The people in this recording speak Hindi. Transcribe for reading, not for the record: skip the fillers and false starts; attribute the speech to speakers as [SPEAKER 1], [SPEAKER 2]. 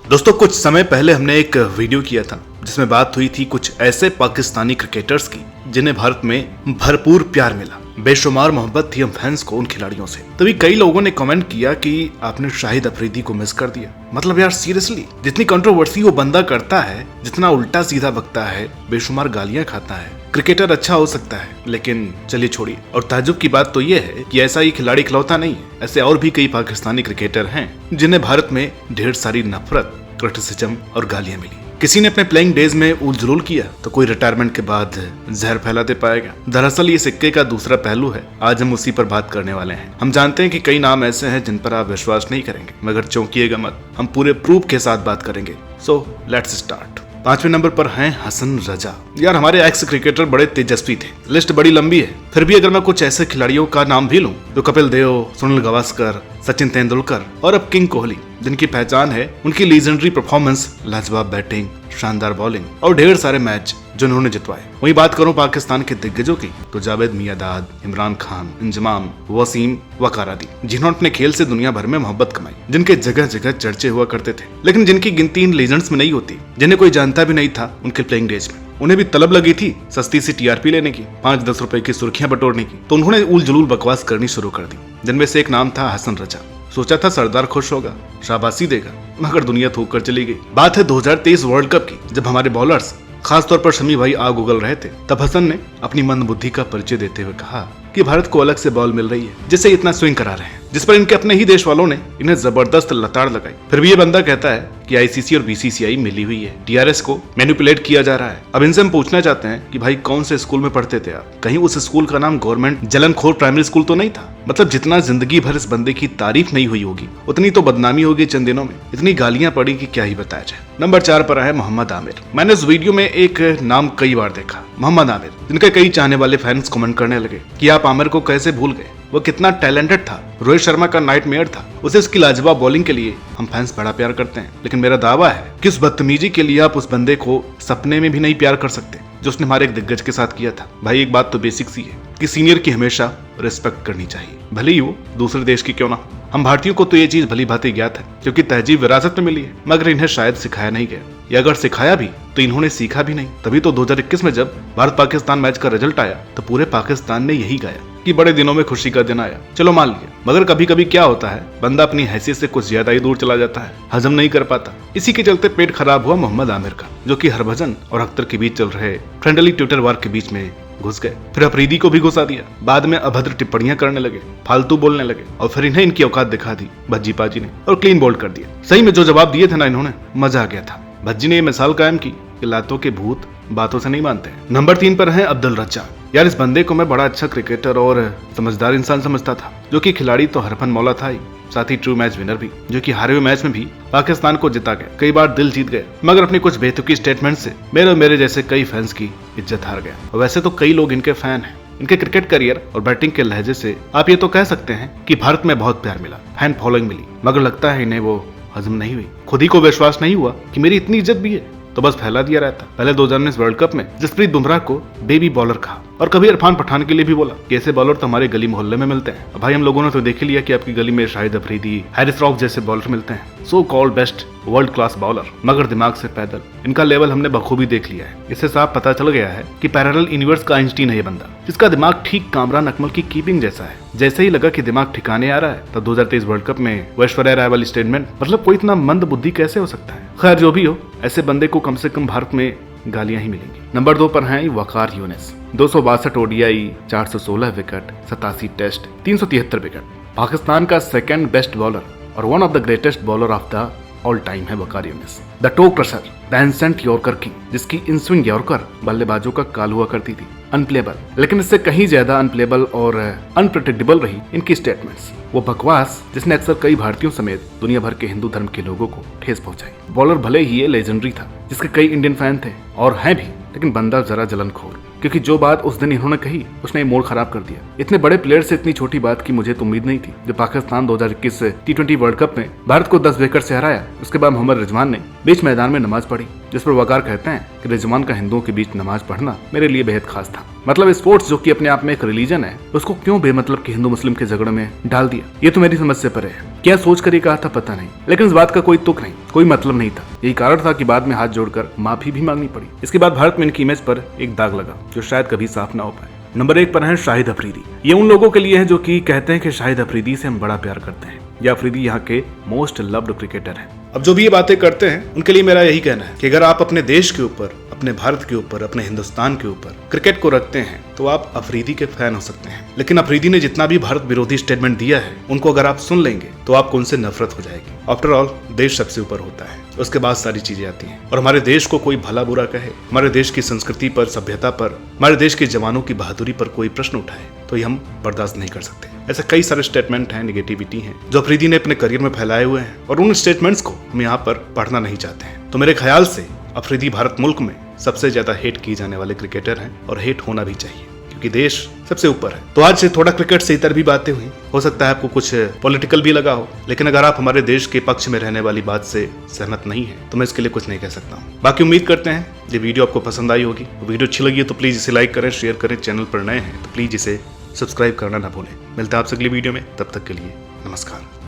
[SPEAKER 1] दोस्तों कुछ समय पहले हमने एक वीडियो किया था जिसमें बात हुई थी कुछ ऐसे पाकिस्तानी क्रिकेटर्स की जिन्हें भारत में भरपूर प्यार मिला। बेशुमार मोहब्बत थी हम फैंस को उन खिलाड़ियों से। तभी कई लोगों ने कमेंट किया कि आपने शाहिद अफरीदी को मिस कर दिया। मतलब यार सीरियसली, जितनी कंट्रोवर्सी वो बंदा करता है, जितना उल्टा सीधा बकता है, बेशुमार गालियां खाता है, क्रिकेटर अच्छा हो सकता है, लेकिन चलिए छोड़िए। और ताज्जुब की बात तो ये है कि ऐसा ही खिलाड़ी इकलौता नहीं है। ऐसे और भी कई पाकिस्तानी क्रिकेटर हैं जिन्हें भारत में ढेर सारी नफरत, क्रिटिसिज्म और गालियां मिली। किसी ने अपने प्लेइंग डेज में उल जुलूल किया तो कोई रिटायरमेंट के बाद जहर फैलाते पाएगा। दरअसल ये सिक्के का दूसरा पहलू है। आज हम उसी पर बात करने वाले हैं। हम जानते हैं कि कई नाम ऐसे हैं जिन पर आप विश्वास नहीं करेंगे, मगर चौंकिएगा मत, हम पूरे प्रूफ के साथ बात करेंगे। So let's start. 5वें नंबर पर हैं हसन रजा। यार हमारे एक्स क्रिकेटर बड़े तेजस्वी थे, लिस्ट बड़ी लंबी है। फिर भी अगर मैं कुछ ऐसे खिलाड़ियों का नाम भी लूं तो कपिल देव, सुनील गावस्कर, सचिन तेंदुलकर और अब किंग कोहली, जिनकी पहचान है उनकी लीजेंडरी परफॉर्मेंस, लाजवाब बैटिंग, शानदार बॉलिंग और ढेर सारे मैच जो उन्होंने जितवाए। वहीं बात करूं पाकिस्तान के दिग्गजों की तो जावेद मियांदाद, इमरान खान, इंजमाम, वसीम, वकार आदि, जिन्होंने अपने खेल से दुनिया भर में मोहब्बत कमाई, जिनके जगह जगह चर्चे हुआ करते थे, लेकिन जिनकी गिनती इन लीजेंड्स में नहीं होती, जिन्हें कोई जानता भी नहीं था उनके प्लेइंग डेज में। उन्हें भी तलब लगी थी सस्ती सी टीआरपी लेने की, 5-10 रुपए की सुर्खियां बटोरने की, तो उन्होंने उल जुलूल बकवास करनी शुरू कर दी, जिनमें से एक नाम था हसन रजा। सोचा था सरदार खुश होगा, शाबाशी देगा, मगर दुनिया थूक कर चली गई। बात है 2023 वर्ल्ड कप की, जब हमारे बॉलर्स, खासतौर पर शमी भाई आग उगल रहे थे। तब हसन ने अपनी मंदबुद्धि का परिचय देते हुए कहा कि भारत को अलग से बॉल मिल रही है जिससे इतना स्विंग करा रहे हैं, जिस पर इनके अपने ही देश वालों ने इन्हें जबरदस्त लताड़ लगाई। फिर भी ये बंदा कहता है कि आईसीसी और बीसीसीआई मिली हुई है, टीआरएस को मैनिपुलेट किया जा रहा है। अब इनसे हम पूछना चाहते हैं कि भाई कौन से स्कूल में पढ़ते थे आप? कहीं उस स्कूल का नाम गवर्नमेंट जलनखोर प्राइमरी स्कूल तो नहीं था? मतलब जितना जिंदगी भर इस बंदे की तारीफ नहीं हुई होगी, उतनी तो बदनामी होगी चंद दिनों में। इतनी गालियां पड़ी कि क्या ही बताया जाए। नंबर 4 पर है मोहम्मद आमिर। मैंने इस वीडियो में एक नाम कई बार देखा, मोहम्मद आमिर, जिनके कई चाहने वाले फैंस कमेंट करने लगे कि आप आमिर को कैसे भूल गए, वो कितना टैलेंटेड था, रोहित शर्मा का नाइटमेयर था। उसे उसकी लाजवाब बॉलिंग के लिए हम फैंस बड़ा प्यार करते हैं, लेकिन मेरा दावा है कि उस बदतमीजी के लिए आप उस बंदे को सपने में भी नहीं प्यार कर सकते जो उसने हमारे एक दिग्गज के साथ किया था। भाई एक बात तो बेसिक सी है कि सीनियर की हमेशा रिस्पेक्ट करनी चाहिए, भले ही वो दूसरे देश की क्यों ना। हम भारतीयों को तो ये चीज भली भांति ज्ञात है, क्योंकि तहजीब विरासत में मिली है, मगर इन्हें शायद सिखाया नहीं गया, या अगर सिखाया भी तो इन्होंने सीखा भी नहीं। तभी तो 2021 में जब भारत पाकिस्तान मैच का रिजल्ट आया तो पूरे पाकिस्तान ने यही गाया कि बड़े दिनों में खुशी का दिन आया। चलो मान लिया, मगर कभी कभी क्या होता है, बंदा अपनी हैसियत से कुछ ज्यादा ही दूर चला जाता है, हजम नहीं कर पाता। इसी के चलते पेट खराब हुआ मोहम्मद आमिर का, जो कि हरभजन और अख्तर के बीच चल रहे फ्रेंडली ट्विटर वार के बीच में घुस गए। फिर अफरीदी को भी घुसा दिया। बाद में अभद्र टिप्पणियां करने लगे, फालतू बोलने लगे, और फिर इन्हें इनकी औकात दिखा दी भज्जी पाजी ने और क्लीन बोल्ड कर दिया। सही में जो जवाब दिए थे ना इन्होंने, मजा आ गया था। भज्जी ने ये मिसाल कायम की कि लातों के भूत बातों से नहीं मानते। नंबर 3 पर है अब्दुल रज्जाक। यार इस बंदे को मैं बड़ा अच्छा क्रिकेटर और समझदार इंसान समझता था, जो कि खिलाड़ी तो हरफन मौला था ही, साथ ही ट्रू मैच विनर भी, जो कि हारे हुए मैच में भी पाकिस्तान को जिता गया, कई बार दिल जीत गया, मगर अपनी कुछ बेतुकी स्टेटमेंट से मेरे जैसे कई फैंस की इज्जत हार गया। और वैसे तो कई लोग इनके फैन हैं। इनके क्रिकेट करियर और बैटिंग के लहजे से आप ये तो कह सकते हैं कि भारत में बहुत प्यार मिला, फैन फॉलोइंग मिली, मगर लगता है इन्हें वो हजम नहीं हुई। खुद ही को विश्वास नहीं हुआ कि मेरी इतनी इज्जत भी है, तो बस फैला दिया रहता। पहले 2019 वर्ल्ड कप में जसप्रीत बुमराह को बेबी बॉलर कहा, और कभी इरफान पठान के लिए भी बोला कि ऐसे बॉलर तो हमारे गली मोहल्ले में मिलते हैं। भाई हम लोगों ने तो देख लिया कि आपकी गली में शाहिद अफरीदी, हैरिस रॉफ जैसे बॉलर मिलते हैं, so called best world class bowler, मगर दिमाग से पैदल। इनका लेवल हमने बखूबी देख लिया है। इससे साफ पता चल गया है कि पैरेलल यूनिवर्स का आइंस्टीन है ये बंदा, जिसका दिमाग ठीक कामरान अकमल की कीपिंग जैसा है। जैसे ही लगा कि दिमाग ठिकाने आ रहा है, तब 2023 वर्ल्ड कप में वो ऐश्वर्या राय वाली स्टेटमेंट, मतलब कोई इतना मंद बुद्धि कैसे हो सकता है। खैर जो भी हो, ऐसे बंदे को कम से कम भारत में गालियां ही मिलेंगी। नंबर 2 पर हैं Waqar Younis. 262 ODI, 416 wicket, 87 test, 373 wicket, Pakistan का सेकंड बेस्ट बॉलर और one of the greatest bowler of the all time है Waqar Younis. The toe crusher, the ancient yorker king, जिसकी इन स्विंग यॉर्कर बल्लेबाजों का काल हुआ करती थी। अनप्लेबल, लेकिन इससे कहीं ज्यादा अनप्लेबल और अनप्रेडिक्टेबल रही इनकी स्टेटमेंट्स। वो बकवास जिसने अक्सर कई भारतीयों समेत दुनिया भर के हिंदू धर्म के लोगों को ठेस पहुंचाई। बॉलर भले ही ये लेजेंडरी था, जिसके कई इंडियन फैन थे और हैं भी, लेकिन बंदा जरा जलनखोर, क्योंकि जो बात उस दिन इन्होंने कही उसने मूड खराब कर दिया। इतने बड़े प्लेयर से इतनी छोटी बात की मुझे तो उम्मीद नहीं थी। जब पाकिस्तान 2021 T20 वर्ल्ड कप में भारत को 10 विकेट से हराया, उसके बाद मोहम्मद रिजवान ने बीच मैदान में नमाज पढ़ी जिस पर वकार कहते हैं कि रिजवान का हिंदुओं के बीच नमाज पढ़ना मेरे लिए बेहद खास था। मतलब स्पोर्ट्स जो कि अपने आप में एक रिलीजन है, उसको क्यों बेमतलब के हिंदू मुस्लिम के झगड़े में डाल दिया, ये तो मेरी समझ से परे है। क्या सोच कर ये कहा था पता नहीं, लेकिन इस बात का कोई तुक नहीं, कोई मतलब नहीं था। यही कारण था कि बाद में हाथ जोड़कर माफी भी मांगनी पड़ी। इसके बाद भारत में इनकी इमेज पर एक दाग लगा जो शायद कभी साफ ना हो पाए। नंबर 1 पर है शाहिद अफरीदी। ये उन लोगों के लिए है जो कि कहते हैं कि शाहिद अफरीदी से हम बड़ा प्यार करते हैं, या अफरीदी यहाँ के मोस्ट लव्ड क्रिकेटर हैं। अब जो भी ये बातें करते हैं उनके लिए मेरा यही कहना है कि अगर आप अपने देश के ऊपर, अपने भारत के ऊपर, अपने हिंदुस्तान के ऊपर क्रिकेट को रखते हैं तो आप अफरीदी के फैन हो सकते हैं। लेकिन अफरीदी ने जितना भी भारत विरोधी स्टेटमेंट दिया है उनको अगर आप सुन लेंगे तो आपको उनसे नफरत हो जाएगी। आफ्टर ऑल देश सबसे ऊपर होता है, उसके बाद सारी चीजें आती हैं। और हमारे देश को कोई भला बुरा कहे, हमारे देश की संस्कृति पर, सभ्यता पर, हमारे देश के जवानों की बहादुरी पर कोई प्रश्न उठाए तो ये हम बर्दाश्त नहीं कर सकते। ऐसे कई सारे स्टेटमेंट हैं, निगेटिविटी हैं जो अफरीदी ने अपने करियर में फैलाए हुए हैं और उन स्टेटमेंट्स को हम यहाँ पर पढ़ना नहीं चाहते हैं। तो मेरे ख्याल से अफरीदी भारत मुल्क में सबसे ज्यादा हेट किए जाने वाले क्रिकेटर हैं और हेट होना भी चाहिए क्योंकि देश सबसे ऊपर है। तो आज से थोड़ा क्रिकेट से इतर भी बातें हुई, हो सकता है आपको कुछ पॉलिटिकल भी लगा हो, लेकिन अगर आप हमारे देश के पक्ष में रहने वाली बात से सहमत नहीं है तो मैं इसके लिए कुछ नहीं कह सकता हूँ। बाकी उम्मीद करते हैं ये वीडियो आपको पसंद आई होगी। वीडियो अच्छी लगी है तो प्लीज इसे लाइक करें, शेयर करें। चैनल पर नए हैं तो प्लीज इसे सब्सक्राइब करना ना भूलें। मिलता है आपसे अगली वीडियो में, तब तक के लिए नमस्कार।